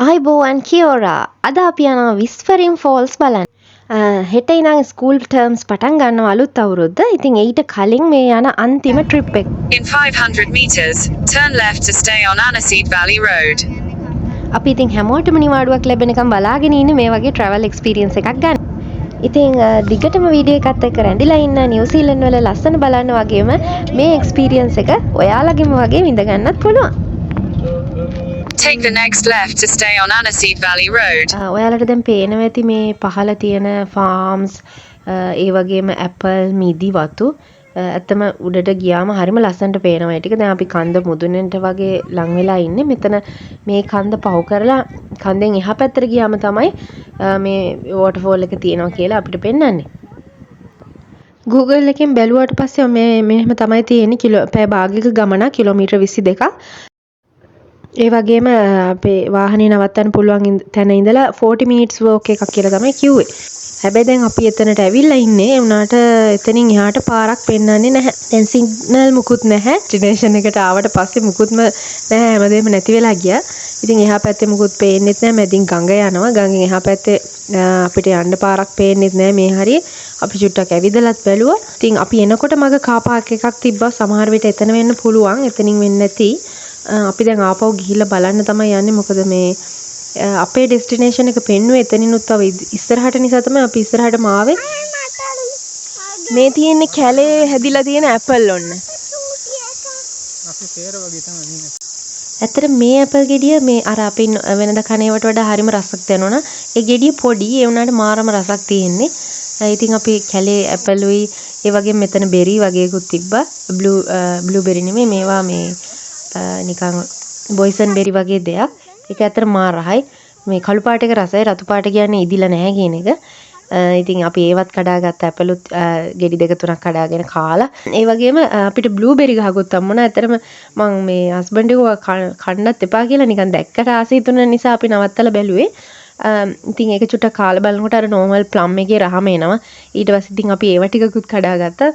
ආයිබෝවන් කියෝරා අද අපි යනවා විස්පරින් ෆෝල්ස් බලන්න. හෙට ඉඳන් ස්කූල් ටර්ම්ස් පටන් ගන්නවා අලුත් අවුරුද්ද. ඉතින් ඊට කලින් මේ යන අන්තිම ට්‍රිප් එක. In 500 meters, turn left to stay on Aniseed Valley Road. අපි ඉතින් හැමෝටම නිවාඩුවක් ලැබෙනකම් බලාගෙන ඉන්නේ මේ වගේ travel experience එකක් ගන්න. ඉතින් දිගටම වීඩියෝ එකත් එක්ක රැඳිලා ඉන්න නිව්සීලන්ත වල ලස්සන බලන්න වගේම මේ experience එක ඔයාලගෙම වගේ විඳ ගන්නත් පුළුවන්. Take the next left to stay on Aniseed Valley Road. ඔයාලට දැන් පේනවා ඇති මේ පහළ තියෙන farms ඒ වගේම ඇපල් මිදි වතු ඇත්තම උඩට ගියාම හරිම ලස්සනට පේනවා. ඒ ටික දැන් අපි කන්ද මුදුනෙන්ට වගේ ලං වෙලා ඉන්නේ. මෙතන මේ කන්ද පහු කරලා කන්දෙන් එහා පැත්තට ගියාම තමයි මේ waterfall එක තියෙනවා කියලා අපිට පෙන්වන්නේ. Google එකෙන් බැලුවාට පස්සේ මෙහෙම තමයි තියෙන්නේ පැය භාගයක ගමන කිලෝමීටර් 22ක්. ඒ වගේම අපේ වාහනේ නවත්තන්න පුළුවන් තැන ඉඳලා 40 minutes walk එකක් කියලා තමයි කිව්වේ. හැබැයි දැන් අපි එතනට ඇවිල්ලා ඉන්නේ. ඒ වුණාට එතනින් එහාට පාරක් පෙන්වන්නේ නැහැ. දැන් සිග්නල් මුකුත් නැහැ. ඩෙස්ටිනේෂන් එකට ආවට පස්සේ මුකුත්ම නැහැ. හැමදේම නැති වෙලා ගියා. ඉතින් එහා පැත්තේ මුකුත් පේන්නෙත් නැහැ. මැදින් ගඟ යනවා. ගඟෙන් එහා පැත්තේ අපිට යන්න පාරක් පේන්නෙත් නැහැ මේ හරිය. අපි චුට්ටක් ඇවිදලත් බැලුවා. ඉතින් අපි එනකොට මග කාර් පාක් එකක් තිබ්බා. සමහර විට එතන වෙන්න පුළුවන්. එතනින් වෙන්නේ නැති. අපි දැන් ආපහු ගිහිල්ලා බලන්න තමයි යන්නේ. මොකද මේ අපේ ඩෙස්ටිනේෂන් එක පෙන්නුවේ එතනිනුත් තව ඉස්සරහට නිසා තමයි අපි ඉස්සරහටම ආවේ. මේ තියෙන්නේ කැලේ හැදිලා තියෙන ඇපල් ඔන්න. අපි පෙර වගේ තමයි නේ. ඇත්තට මේ ඇපල් ගෙඩිය මේ අර අපි වෙනද කණේවට වඩා හරිම රසක් දැනුණා. ඒ ගෙඩිය පොඩි ඒ වුණාට මාරම රසක් තියෙන්නේ. ඉතින් අපි කැලේ ඇපල්ුයි ඒ වගේ මෙතන බෙරි වගේකුත් තිබ්බා. බ්ලූබෙරි නෙමෙයි මේවා මේ නිකන් බොයිසන් බෙරි වගේ දෙයක්. ඒක ඇත්තට මාර රහයි. මේ කළු පාට එක රසයි, රතු පාට කියන්නේ ඉදිලා නැහැ කියන එක. ඉතින් අපි ඒවත් කඩාගත්ත ඇපලුත් ගෙඩි දෙක තුනක් කඩාගෙන කාලා. ඒ වගේම අපිට බ්ලූබෙරි ගහකුත් හම්බුණා. ඇත්තටම මම මේ හස්බන්ඩ් එක කන්නත් එපා කියලා නිකන් දැක්කට ආසයි තුන නිසා අපි නවත්තලා බැලුවේ. ඉතින් ඒක චුට්ටක් කාලා බලනකොට අර normal plum එකේ රහම එනවා. ඊට පස්සේ ඉතින් අපි ඒව ටිකකුත් කඩාගත්තා.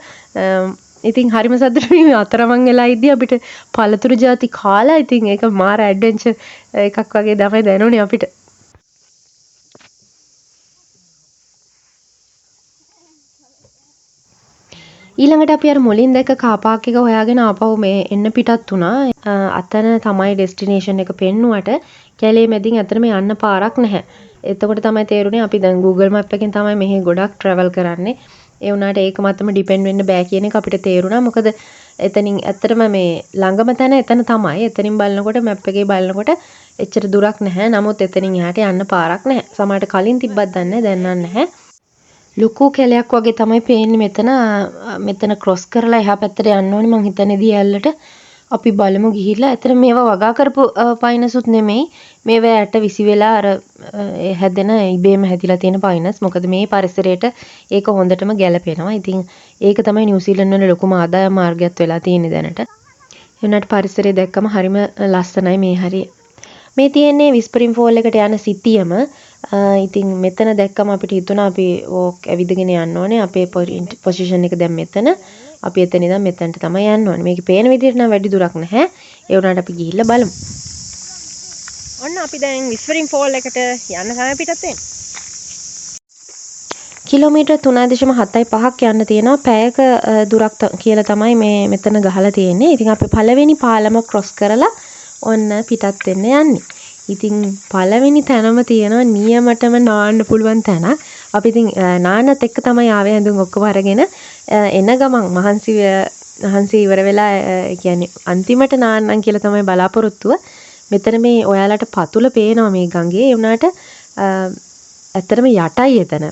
ඉතින් හරිම සතුටුයි මේ අතරමං වෙලා ඉද්දි අපිට පළතුරු ಜಾති කාලා. ඉතින් ඒක මාර ඇඩ්වෙන්චර් එකක් වගේ තමයි දැනුනේ අපිට. ඊළඟට අපි අර මුලින් දැක්ක කාර් පාක් එක හොයාගෙන ආපහු මේ එන්න පිටත් වුණා. අතන තමයි ඩෙස්ටිනේෂන් එක පෙන්නුවට කැලේ මැදින් අතරම යන්න පාරක් නැහැ. එතකොට තමයි තේරුනේ අපි දැන් Google Map එකෙන් තමයි මෙහි ගොඩක් travel කරන්නේ. ඒ වුණාට ඒක මතම ඩිපෙන්ඩ් වෙන්න බෑ කියන එක අපිට තේරුණා. මොකද එතනින් ඇත්තටම මේ ළඟම තැන එතන තමයි. එතනින් බලනකොට මැප් එකේ බලනකොට එච්චර දුරක් නැහැ. නමුත් එතනින් එහාට යන්න පාරක් නැහැ. සමහරට කලින් තිබ්බත් දන්නේ දැන් නැහැ. ලොකු කැලයක් වගේ තමයි පේන්නේ මෙතන. මෙතන ක්‍රොස් කරලා එහා පැත්තට යන්න ඕනේ. මං හිතන්නේ දියැලට අපි බලමු ගිහිල්ලා. ඇත්තට මේවා වගා කරපු පයින්සුත් නෙමෙයි. මේවා යට විසි වෙලා අර හැදෙන ඉබේම හැදිලා තියෙන පයින්ස්. මොකද මේ පරිසරයට ඒක හොඳටම ගැලපෙනවා. ඉතින් ඒක තමයි නිව්සීලන්ත වල ලොකුම ආදායම් මාර්ගයක් වෙලා තියෙන්නේ දැනට. එන්නට පරිසරය දැක්කම හරිම ලස්සනයි මේ හරිය. මේ තියෙන්නේ විස්පරින් ෆෝල් එකට යන සිටියම. ඉතින් මෙතන දැක්කම අපිට හිතුණා අපි වෝක් ඇවිදගෙන යන්න ඕනේ. අපේ පොසිෂන් එක දැන් මෙතන. අපි එතන ඉඳන් මෙතනට තමයි යන්න ඕනේ. මේකේ පේන විදිහට නම් වැඩි දුරක් නැහැ. ඒ වුණාට අපි ගිහිල්ලා බලමු. ඔන්න අපි දැන් විස්පරින් ෆෝල් එකට යන්න තමයි පිටත් වෙන්නේ. කිලෝමීටර් 3.75ක් යන්න තියෙනවා. පැයක දුරක් කියලා තමයි මේ මෙතන ගහලා තියෙන්නේ. ඉතින් අපි පළවෙනි පාලම ක්‍රොස් කරලා ඔන්න පිටත් වෙන්න යන්නේ. ඉතින් පළවෙනි තැනම තියෙනවා නියමටම නාන්න පුළුවන් තැනක්. අපි ඉතින් නාන්නත් එක්ක තමයි ආවේ හඳුන් ඔක්කොම අරගෙන එන ගමන් මහන්සි ඉවර වෙලා කියන්නේ අන්තිමට නාන්නම් කියලා තමයි බලාපොරොත්තුව. මෙතන මේ ඔයාලට පතුල පේනවා මේ ගඟේ. ඒ වුණාට ඇත්තටම යටයි එතන.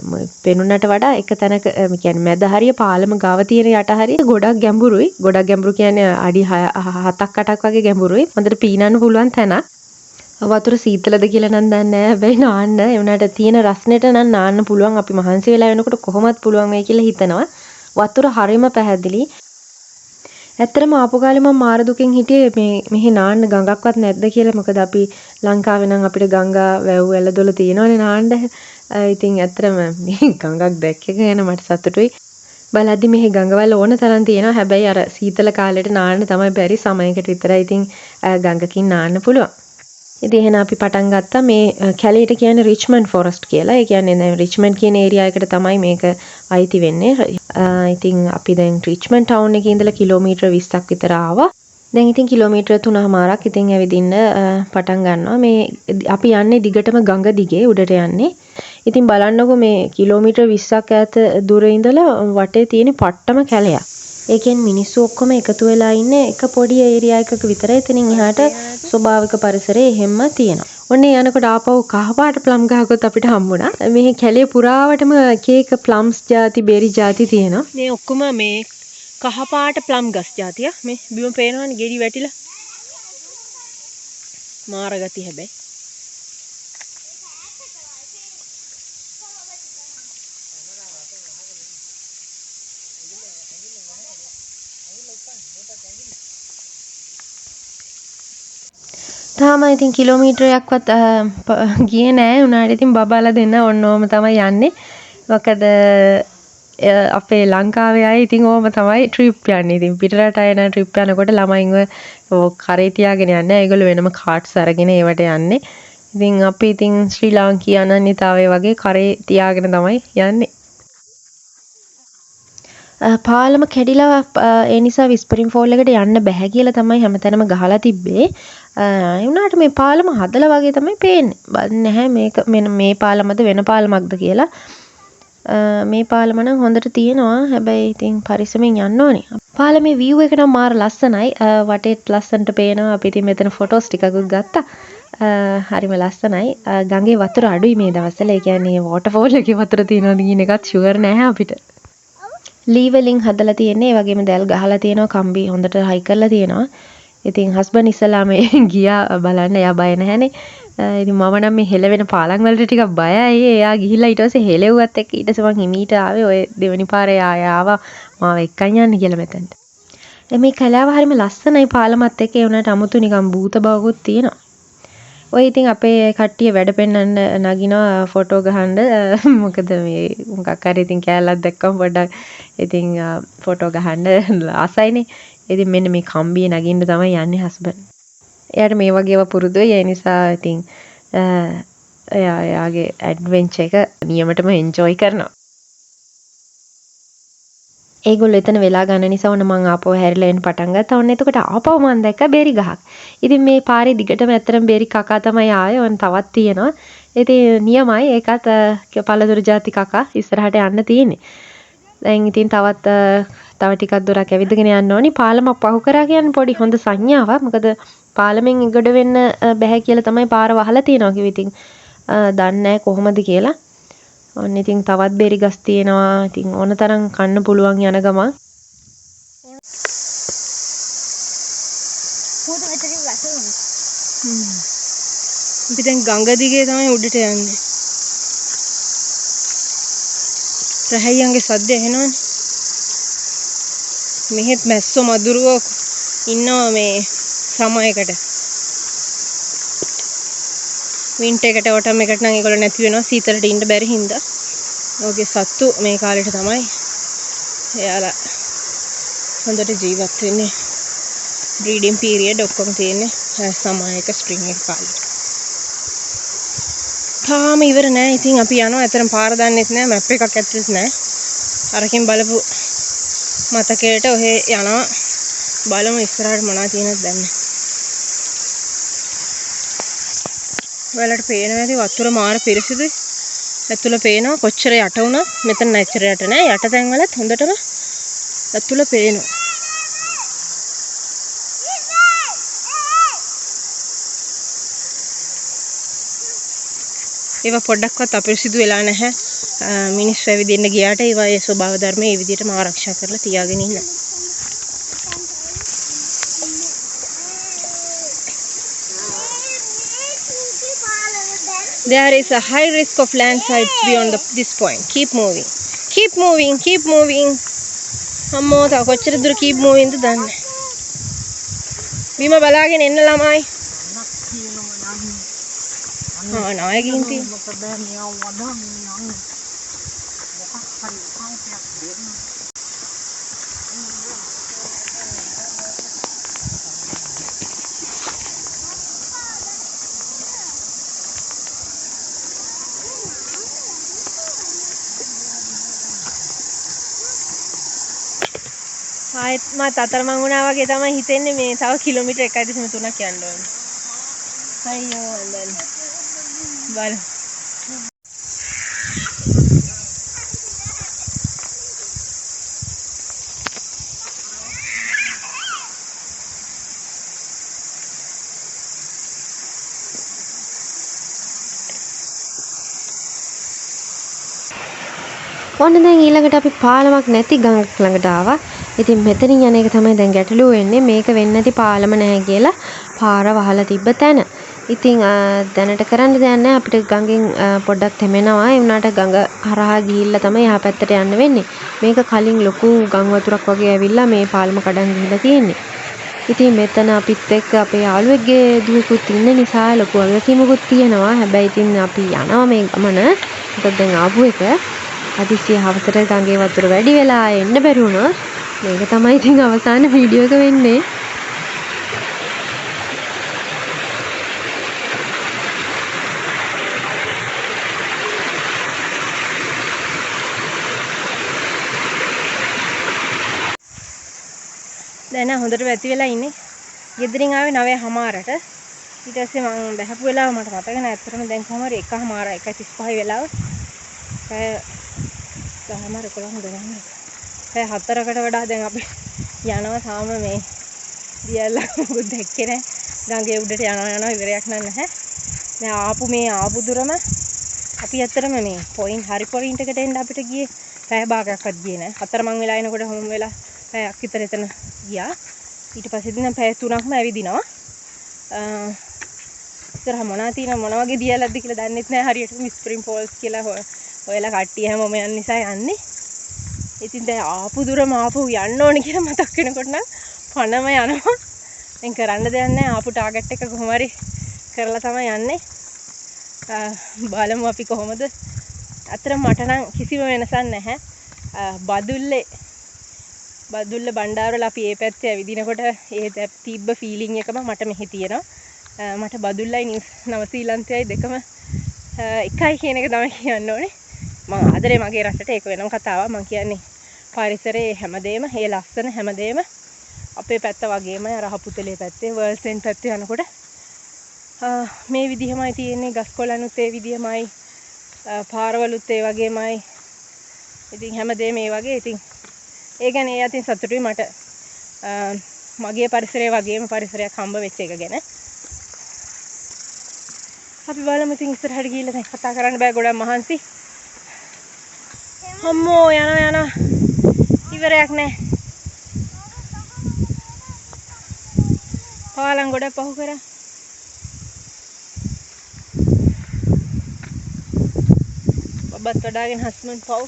පෙනුනට වඩා එක තැනක කියන්නේ මැද හරිය පාලම ගාව තියෙන යට හරිය ගොඩක් ගැඹුරුයි. ගොඩක් ගැඹුරු කියන්නේ අඩි 7ක් 8ක් වගේ ගැඹුරුයි. හොඳට පීනන්න පුළුවන් තැනක්. වතුර සීතලද කියලා නම් දන්නේ නැහැ. හැබැයි නාන්න ඒ වුණාට තියෙන රස්නෙට නම් නාන්න පුළුවන්. අපි මහන්සි වෙලා වෙනකොට කොහොමත් පුළුවන් වෙයි කියලා හිතනවා. වතුර හරිම පැහැදිලි. ඇත්තටම ආපු කාලේ මම මාර දුකෙන් හිටියේ මෙහි නාන්න ගඟක්වත් නැද්ද කියලා. මොකද අපි ලංකාවේ නම් අපිට ගංගා වැව් ඇලදොල තියෙනවනේ නාන්න. ඉතින් ඇත්තටම මේ ගඟක් දැක්ක ගැන මට සතුටුයි. බලද්දි මෙහි ගඟවල ඕන තරම් තියෙනවා. හැබැයි අර සීතල කාලේට නාන්න තමයි බැරි. සමයකට විතරයි ඉතින් ගඟකින් නාන්න පුළුවන්. ඉතින් එහෙනම් අපි පටන් ගත්තා මේ කැලේට කියන්නේ රිච්මන්ඩ් ෆොරස්ට් කියලා. ඒ කියන්නේ දැන් රිච්මන්ඩ් කියන ඒරියා එකට තමයි මේක අයිති වෙන්නේ. ඉතින් අපි දැන් රිච්මන්ඩ් ටවුන් එකේ ඉඳලා කිලෝමීටර් 20ක් විතර ආවා. දැන් ඉතින් කිලෝමීටර් 3මාරක් ඉතින් ඇවිදින්න පටන් ගන්නවා. මේ අපි යන්නේ දිගටම ගඟ දිගේ උඩට යන්නේ. ඉතින් බලන්නකෝ මේ කිලෝමීටර් 20ක් ඈත දුර ඉඳලා වටේ තියෙන පට්ටම කැලයක්. ඒ කියන්නේ මිනිස්සු ඔක්කොම එකතු වෙලා ඉන්නේ එක පොඩි ඒරියා එකක විතරයි. එතනින් එහාට ස්වභාවික පරිසරය එහෙම්ම තියෙනවා. ඔන්නේ යනකොට ආපහු කහපාට ප්ලම් ගහකොත් අපිට හම්බුණා. මේ කැලේ පුරාවටම එක එක ප්ලම්ස් ಜಾති, බෙරි ಜಾති තියෙනවා. මේ ඔක්කොම මේ කහපාට ප්ලම් ගස් ಜಾතිය. මේ බිම පේනවනේ ගෙඩි වැටිලා. මාර ගතිය හැබැයි. තාම ඉතින් කිලෝමීටරයක්වත් ගියේ නෑ. උනාට ඉතින් බබාලා දෙන්න ඕනෝම තමයි යන්නේ. මොකද අපේ ලංකාවේ අය ඉතින් ඕම තමයි ට්‍රිප් යන්නේ. ඉතින් පිටරට අය නම් ට්‍රිප් යනකොට ළමයින්ව කරේ තියාගෙන යන්නේ නැහැ. ඒගොල්ලෝ වෙනම කාට්ස් අරගෙන ඒවට යන්නේ. ඉතින් අපි ඉතින් ශ්‍රී ලාංකීය අනන්‍යතාවය වගේ කරේ තියාගෙන තමයි යන්නේ. පාලම කැඩිලා ඒ නිසා විස්පරින් ෆෝල් එකට යන්න බෑ කියලා තමයි හැමතැනම ගහලා තිබ්බේ. ඒ වුණාට මේ පාලම හදලා වගේ තමයි පේන්නේ. බලන්න නැහැ මේක මේ පාලමද වෙන පාලමක්ද කියලා. මේ පාලම නම් හොඳට තියෙනවා. හැබැයි ඉතින් පරිස්සමෙන් යන්න ඕනේ. පාලමේ view එක නම් මාර ලස්සනයි. වටේත් ලස්සනට පේනවා. අපි ඉතින් මෙතන ෆොටෝස් ටිකකුත් ගත්තා. හරිම ලස්සනයි. ගඟේ වතුර අඩුයි මේ දවස්වල. ඒ කියන්නේ waterfall එකේ වතුර තියෙනවද කියන එකත් ෂුවර් නැහැ අපිට. ලී වලින් හදලා තියෙන්නේ. ඒ වගේම දැල් ගහලා තියෙනවා. කම්බි හොඳට හයි කරලා තියෙනවා. ඉතින් හස්බන්ඩ් ඉස්සලාම ගියා බලන්න. එයා බය නැහැනේ. ඉතින් මම නම් මේ හෙලවෙන පාලම් වලට ටිකක් බයයි. එයා ගිහිල්ලා ඊට පස්සේ හෙලෙව්වත් එක්ක ඊට පස්සේ මං හිමීට ආවේ. ඔය දෙවෙනි පාරේ ආවා මාව එක්කන් යන්න කියලා මෙතනට. මේ කලාව හරිම ලස්සනයි පාලමත් එක්ක. ඒ වුණාට අමුතු නිකන් භූත බවකුත් තියෙනවා. ඔය ඉතින් අපේ කට්ටිය වැඩ පෙන්නන්න නගිනවා ෆොටෝ ගහන්න. මොකද මේ මොකක් හරි ඉතින් කෑල්ලක් දැක්කම පොඩ්ඩක් ඉතින් ෆොටෝ ගහන්න ආසයිනේ. ඉතින් මෙන්න මේ කම්බියේ නගින්න තමයි යන්නේ හස්බන්ඩ්. එයාට මේ වගේව පුරුදුයි. ඒ නිසා ඉතින් එයාගේ ඇඩ්වෙන්චර් එක නියමටම එන්ජොයි කරනවා. ඒගොල්ලෝ එතන වෙලා ගන්න නිසා ඔන්න මං ආපහු හැරිලා එන්න පටන් ගත්තා. ඔන්න එතකොට ආපහු මං දැක්කා බෙරි ගහක්. ඉතින් මේ පාරේ දිගටම ඇත්තටම බෙරි කකා තමයි ආවේ. ඔන්න තවත් තියෙනවා. ඉතින් නියමයි ඒකත් පළතුරු ಜಾති කකා ඉස්සරහට යන්න තියෙන්නේ. දැන් ඉතින් තව ටිකක් දුරක් ඇවිදගෙන යන්න ඕනි. පාලම පහු කරා කියන්නේ පොඩි හොඳ සංඥාවක්. මොකද පාලමෙන් ඉගොඩ වෙන්න බැහැ කියලා තමයි පාර වහලා තියෙනවා කිව්වේ. ඉතින් දන්නේ නැහැ කොහොමද කියලා. ඔන්න ඉතින් තවත් බෙරි ගස් තියෙනවා. ඉතින් ඕන තරම් කන්න පුළුවන් යන ගමන්. අපි දැන් ගඟ දිගේ තමයි උඩට යන්නේ. රහයියන්ගේ සද්ද ඇහෙනවනේ. මෙහෙත් මැස්සෝ මදුරුවෝ ඉන්නවා මේ සමයකට. වින්ටර් එකට ඔටම් එකට නම් ඒගොල්ලෝ නැති වෙනවා සීතලට ඉන්න බැරි හින්දා. ඔයගේ සත්තු මේ කාලෙට තමයි එයාලා හොඳට ජීවත් වෙන්නේ. බ්‍රීඩින් පීරියඩ් ඔක්කොම තියෙන්නේ සමයක ස්ප්‍රින්ග් එක කාලෙට. තාම ඉවර නෑ. ඉතින් අපි යනවා. ඇත්තටම පාර දන්නෙත් නෑ. මැප් එකක් ඇත්තෙත් නෑ. අරකින් බලපු මතකයට ඔහේ යනවා. බලමු ඉස්සරහට මොනවා තියෙනවද දන්නේ. ඔයාලට පේනවා ඇති වතුර මාර පිරිසිදුයි. ඇතුළ පේනවා කොච්චර යට වුණත් මෙතන නැචර යට නෑ. යට තැන් වලත් හොඳටම ඇතුළ පේනවා. ඒවා පොඩ්ඩක්වත් අපිරිසිදු වෙලා නැහැ. මිනිස්සු ඇවිදින්න ගියාට ඒවා ඒ ස්වභාව ධර්මයේ ඒ විදිහටම ආරක්ෂා කරලා තියාගෙන ඉන්න. There is a high risk of landslides beyond this point. Keep moving. Keep moving. Keep moving. අම්මෝ තව කොච්චර දුර keep moving ද දන්නේ. බිම බලාගෙන එන්න ළමයි. නායකින් තියෙනවා. ආයෙත් මත් අතරමං වුණා වගේ තමයි හිතෙන්නේ මේ තව කිලෝමීටර් 1.3ක් යන්න ඕනේ. අයියෝ දැන් බලමු. ඔන්න දැන් ඊළඟට අපි පාලමක් නැති ගඟක් ළඟට ආවා. ඉතින් මෙතනින් යන එක තමයි දැන් ගැටලුව වෙන්නේ. මේක වෙන්නේ නැති පාලම නැහැ කියලා පාර වහලා තිබ්බ තැන. ඉතින් දැනට කරන්න දෙයක් නැහැ. අපිට ගඟෙන් පොඩ්ඩක් තෙමෙනවා. ඒ වුණාට ගඟ හරහා ගිහිල්ලා තමයි එහා පැත්තට යන්න වෙන්නේ. මේක කලින් ලොකු ගම් වතුරක් වගේ ඇවිල්ලා මේ පාලම කඩන් ගිහිල්ලා තියෙන්නේ. ඉතින් මෙතන අපිත් එක්ක අපේ යාළුවෙක්ගේ දුවකුත් ඉන්න නිසා ලොකු වගකීමකුත් තියෙනවා. හැබැයි ඉතින් අපි යනවා මේ ගමන. මොකද දැන් ආපු එක හදිස්සිය හවසට ගඟේ වතුර වැඩි වෙලා එන්න බැරි වුණා. මේක තමයි ඉතින් අවසාන වීඩියෝ එක වෙන්නේ. දැන් හොඳට වැති වෙලා ඉන්නේ. ගෙදරින් ආවේ 9:00ට. ඊට පස්සේ මම බැහැපු වෙලාව මට මතක නැහැ. ඇත්තටම දැන් කොහම හරි 1:00 1:35 වෙලාව. ගහමාර 11 දරන්නේ. 4කට වඩා දැන් අපි යනවා තාම මේ දියල්ල මොකද දැක්කේ නැහැ. ගඟේ උඩට යනවා ඉවරයක් නැහැ. දැන් ආපු දුරම අපි ඇත්තටම මේ පොයින්ට් එකට එන්න අපිට ගියේ පැය භාගයක්වත් ගියේ නැහැ. 4 මං වෙලා එනකොට හොම් වෙලා පැයක් විතර එතන ගියා. ඊට පස්සේ ඉතින් පැය 3ක්ම ඇවිදිනවා. ඉතර මොන වගේ දියලක්ද කියලා දන්නෙත් නැහැ හරියට. ස්ප්‍රින් ෆෝල්ස් කියලා ඔයලා කට්ටිය හැමෝම යන නිසා යන්නේ. ඉතින් දැන් ආපු දුරම යන්න ඕනේ කියලා මතක් වෙනකොට නම් පණම යනවා. දැන් කරන්න දෙයක් නැහැ. ආපු ටාගට් එක කොහොම හරි කරලා තමයි යන්නේ. බලමු අපි කොහොමද. අතර මට නම් කිසිම වෙනසක් නැහැ. බදුල්ල බණ්ඩාරවල අපි මේ පැත්තේ ඇවිදිනකොට ඒ තිබ්බ ෆීලිං එකම මට මෙහි තියෙනවා. මට බදුල්ලයි නවසීලන්තයයි දෙකම එකයි කියන එක තමයි කියන්න ඕනේ. මම ආදරේ මගේ රටට ඒක වෙනම කතාවක්. මම කියන්නේ පරිසරයේ හැමදේම, ඒ ලස්සන හැමදේම අපේ පැත්ත වගේම රහපුතලේ පැත්තේ වර්ල්සෙන් පැත්තේ යනකොට මේ විදිහමයි තියෙන්නේ. ගස්කොළනුත් ඒ විදිහමයි, පාරවලුත් ඒ වගේමයි. ඉතින් හැමදේම මේ වගේ. ඉතින් ඒ ගැන ඒ අතින් සතුටුයි මට. මගේ පරිසරය වගේම පරිසරයක් හම්බ වෙච්ච එක ගැන. අපි බලමු ඉතින් ඉස්සරහට ගිහිල්ලා දැන් කතා කරන්න බෑ ගොඩක් මහන්සි. අම්මෝ යනවා ඉවරයක් නැහැ. පාලම් ගොඩක් පහු කරා. බබත් වඩාගෙන හස්බන්ඩ් පව්.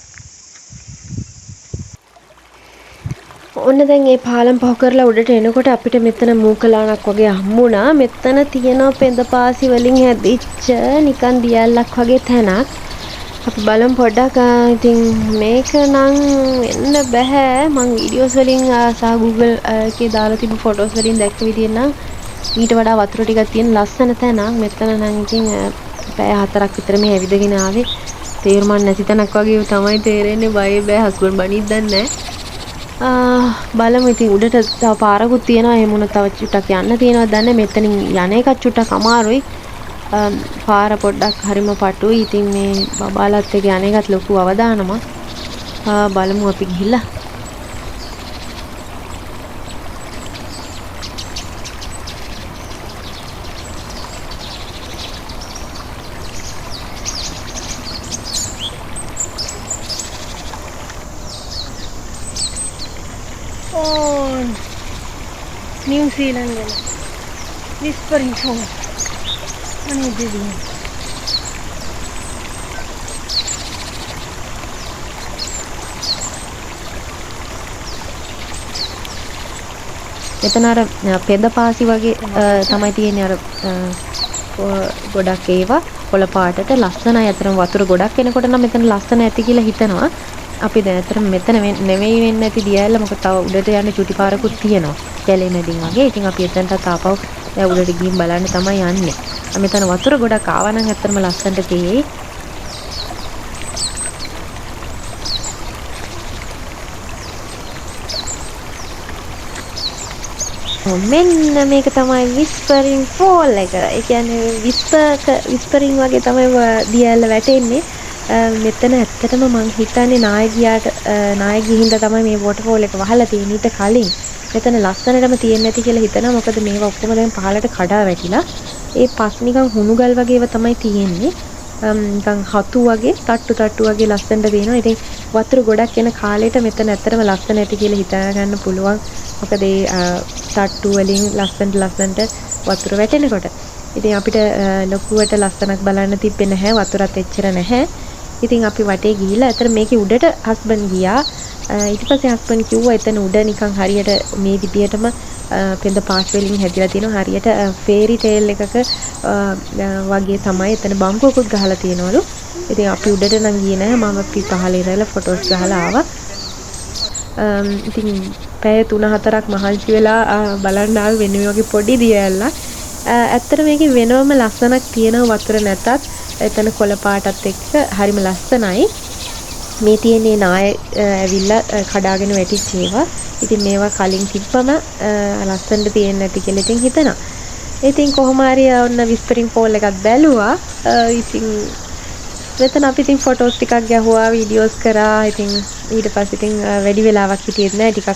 ඔන්න දැන් මේ පාලම් පහු කරලා උඩට එනකොට අපිට මෙතන මූකලානක් වගේ හම්බුණා. මෙතන තියෙන පෙඳපාසි වලින් හැදිච්ච නිකන් දියැලක් වගේ තැනක්. අපි බලමු පොඩ්ඩක්. ඉතින් මේක නම් වෙන්න බෑ. මං වීඩියෝස් වලින් සහ Google එකේ දාලා තිබු ෆොටෝස් වලින් දැක්ක විදිහ නම් ඊට වඩා වතුර ටිකක් තියෙන ලස්සන තැනක්. මෙතන නම් ඉතින් පැය 4ක් විතර මේ ඇවිදගෙන ආවේ. තේරුමක් නැති තැනක් වගේ තමයි තේරෙන්නේ. බය හස්බන්ඩ් බනිද්දක් නැහැ. බලමු ඉතින් උඩට තව පාරකුත් තියෙනවා. එහෙම වුණොත් තව චුට්ටක් යන්න තියෙනවා. දැන් මෙතනින් යන එක චුට්ටක් අමාරුයි. පාර පොඩ්ඩක් හරිම පටුයි. ඉතින් මේ බබාලත් එක්ක යන එකත් ලොකු අවදානමක්. බලමු අපි ගිහිල්ලා. New Zealand ගැන whispering song. අනේ දෙවියන්. මෙතන අර පෙදපාසි වගේ තමයි තියෙන්නේ. අර ගොඩක් ඒවා කොළ පාටට ලස්සනයි. අතරම වතුර ගොඩක් එනකොට නම් මෙතන ලස්සන ඇති කියලා හිතනවා. අපි දැන් අතර මෙතන නෙවෙයි වෙන්නේ නැති දියැල. මොකද තව උඩට යන්න චුටි පාරකුත් තියෙනවා. කැලේ මැදින් වගේ. ඉතින් අපි එතනට ආපහු දැන් උඩට ගිහින් බලන්න තමයි යන්නේ. මෙතන වතුර ගොඩක් ආවා නම් ඇත්තටම ලස්සනට තියෙයි. මෙන්න මේක තමයි whispering fall එක. ඒ කියන්නේ whispering වගේ තමයි දියැල්ල වැටෙන්නේ. මෙතන ඇත්තටම මං හිතන්නේ නාය ගිහින්ද තමයි මේ waterfall එක වහලා තියෙන්නේ. ඊට කලින් මෙතන ලස්සනටම තියෙන්නේ නැති කියලා හිතනවා. මොකද මේවා ඔක්කොම දැන් පහළට කඩා වැටිලා. ඒ පස් නිකන් හුණුගල් වගේව තමයි තියෙන්නේ. නිකන් හතු වගේ තට්ටු වගේ ලස්සනට තියෙනවා. ඉතින් වතුර ගොඩක් එන කාලෙට මෙතන ඇත්තටම ලස්සන ඇති කියලා හිතා ගන්න පුළුවන්. මොකද ඒ තට්ටු වලින් ලස්සනට වතුර වැටෙනකොට. ඉතින් අපිට ලොකුවට ලස්සනක් බලන්න තිබ්බේ නැහැ. වතුරත් එච්චර නැහැ. ඉතින් අපි වටේ ගිහිල්ලා අතර මේකේ උඩට හස්බන්ඩ් ගියා. ඊට පස්සේ හස්බන්ඩ් කිව්වා එතන උඩ නිකන් හරියට මේ විදියටම පෙඳ පාස් වලින් හැදිලා තියෙනවා. හරියට ෆේරි ටේල් එකක වගේ තමයි එතන බංකුවකුත් ගහලා තියෙනවලු. ඉතින් අපි උඩට නම් ගියේ නැහැ. මම අපි පහළ ඉඳලා ෆොටෝස් ගහලා ආවා. ඉතින් පැය 3-4ක් මහන්සි වෙලා බලන්න ආවේ වෙන මේ වගේ පොඩි දියැලක්. ඇත්තට මේකේ වෙනවම ලස්සනක් තියෙනවා වතුර නැතත්. එතන කොළ පාටත් එක්ක හරිම ලස්සනයි. මේ තියෙන්නේ නාය ඇවිල්ලා කඩාගෙන වැටිච්ච ඒවා. ඉතින් මේවා කලින් තිබ්බම ලස්සනට තියෙන්නේ නැති කියලා ඉතින් හිතනවා. ඉතින් කොහොම හරි ඔන්න whispering fall එකක් බැලුවා. ඉතින් මෙතන අපි ඉතින් ෆොටෝස් ටිකක් ගැහුවා, වීඩියෝස් කරා. ඉතින් ඊට පස්සේ ඉතින් වැඩි වෙලාවක් හිටියෙත් නෑ. ටිකක්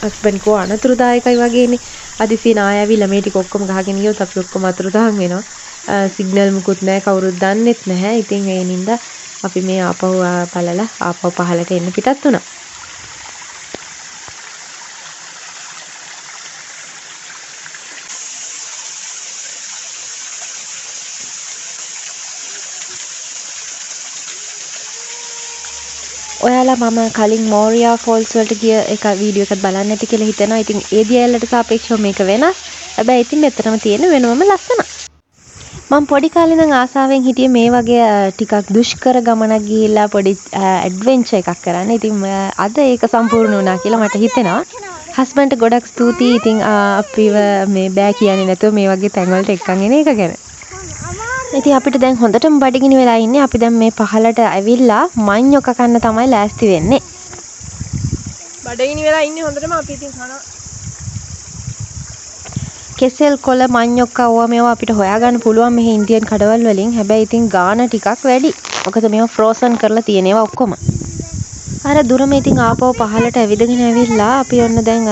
හස්බන්ඩ් කෝ අනතුරුදායකයි වගේනේ. අදිසි නාය ඇවිල්ලා මේ ටික ඔක්කොම ගහගෙන ගියොත් අපි ඔක්කොම අතුරුදහන් වෙනවා. සිග්නල් මුකුත් නැහැ, කවුරුත් දන්නෙත් නැහැ. ඉතින් ඒ නින්දා අපි මේ ආපහු බලලා ආපහු පහලට එන්න පිටත් වුණා. ඔයාලා මම කලින් මෝරියා ෆෝල්ස් වලට ගිය එක වීඩියෝ එකක් බලන්න ඇති කියලා හිතනවා. ඉතින් ඒ දියැලට සාපේක්ෂව මේක වෙනස්. හැබැයි ඉතින් මෙතනම තියෙන වෙනවම ලස්සන. මම පොඩි කාලේ ඉඳන් ආසාවෙන් හිටියේ මේ වගේ ටිකක් දුෂ්කර ගමනක් ගිහිල්ලා පොඩි ඇඩ්වෙන්චර් එකක් කරන්න. ඉතින් අද ඒක සම්පූර්ණ වුණා කියලා මට හිතෙනවා. හස්බන්ඩ්ට ගොඩක් ස්තුතියි. ඉතින් අපිව මේ බෑ කියන්නේ නැතුව මේ වගේ තැන් වලට එක්කන් එන එක ගැන. ඉතින් අපිට දැන් හොඳටම බඩගිනි වෙලා ඉන්නේ. අපි දැන් මේ පහලට ඇවිල්ලා මඤ්ඤොක කන්න තමයි ලෑස්ති වෙන්නේ. බඩගිනි වෙලා ඉන්නේ හොඳටම අපි ඉතින් කනවා. කෙසෙල් කොළ මඤ්ඤොක්කා ඕවා මේවා අපිට හොයාගන්න පුළුවන් මෙහි ඉන්දියන් කඩවල් වලින්. හැබැයි ඉතින් ගාන ටිකක් වැඩි. මොකද මේවා ෆ්‍රෝසන් කරලා තියෙන ඒවා ඔක්කොම. අර දුරම ඉතින් ආපහු පහලට ඇවිදගෙන ඇවිල්ලා අපි ඔන්න දැන්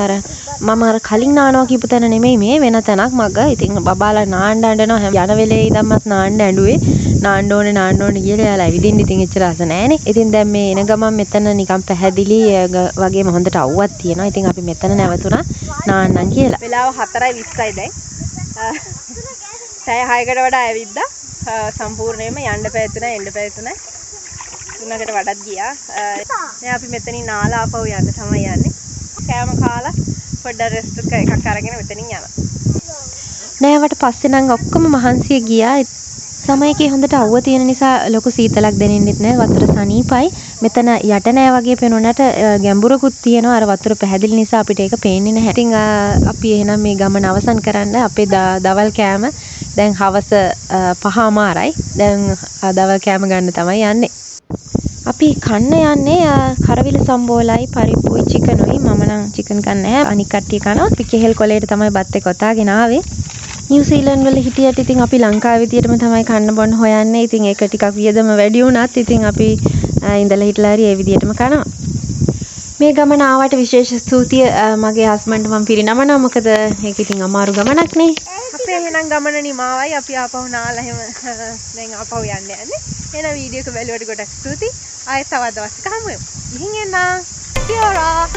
මම කලින් නානවා කියපු තැන නෙමෙයි මේ වෙන තැනක් මග. ඉතින් බබාලා නාන්න යනවා යන වෙලේ ඉඳන්මත් නාන්න ඇඬුවේ. නාන්න ඕනේ කියලා එයාලා ඇවිදින්න ඉතින් එච්චර ආස නැහනේ. ඉතින් දැන් මේ එන ගමන් මෙතන නිකන් පැහැදිලි වගේම හොඳට අවුවක් තියෙනවා. ඉතින් අපි මෙතන නැවතුණා නාන්නම් කියලා. වෙලාව 4:20යි දැන්. පැය 6කට වඩා ඇවිද්දා. සම්පූර්ණයෙන්ම යන්න පැය 3 එන්න පැය 3. 3කට වඩාත් ගියා. දැන් අපි මෙතනින් නාලා ආපහු යන්න තමයි යන්නේ. කෑම කාලා පොඩ්ඩක් රෙස්ට් එකක් අරගෙන මෙතනින් යනවා. නෑවට පස්සේ නම් ඔක්කොම මහන්සිය ගියා. සමයකේ හොඳට අවුව තියෙන නිසා ලොකු සීතලක් දැනෙන්නෙත් නෑ. වතුර සනීපයි. මෙතන යට නෑ වගේ පෙනුනට ගැඹුරකුත් තියෙනවා. අර වතුර පැහැදිලි නිසා අපිට ඒක පේන්නේ නැහැ. ඉතින් අපි එහෙනම් මේ ගමන අවසන් කරන්න අපේ දවල් කෑම දැන් හවස 5:00මාරයි. දැන් දවල් කෑම ගන්න තමයි යන්නේ. අපි කන්න යන්නේ කරවිල සම්බෝලයි පරිප්පුයි චිකනුයි. මම නම් චිකන් කන්නේ නැහැ. අනික් කට්ටිය කනවා. අපි කෙහෙල් කොලේට තමයි බත් එක ඔතාගෙන ආවේ. නිව්සීලන්ත වල හිටියට ඉතින් අපි ලංකාවේ විදියටම තමයි කන්න බොන්න හොයන්නේ. ඉතින් ඒක ටිකක් වියදම වැඩි වුණත් ඉතින් අපි ඉඳලා හිටලා හරි ඒ විදියටම කනවා. මේ ගමන ආවට විශේෂ ස්තුතිය මගේ හස්බන්ඩ් මම පිරිනමනවා. මොකද ඒක ඉතින් අමාරු ගමනක් නේ. අපේ එහෙනම් ගමන නිමාවයි. අපි ආපහු නාලා එහෙම දැන් ආපහු යන්නේ. එහෙනම් වීඩියෝ එක බැලුවට ගොඩක් ස්තුතියි. ආයෙත් තවත් දවසක හමු වෙමු. ගිහින් එන්න. සියෝරා.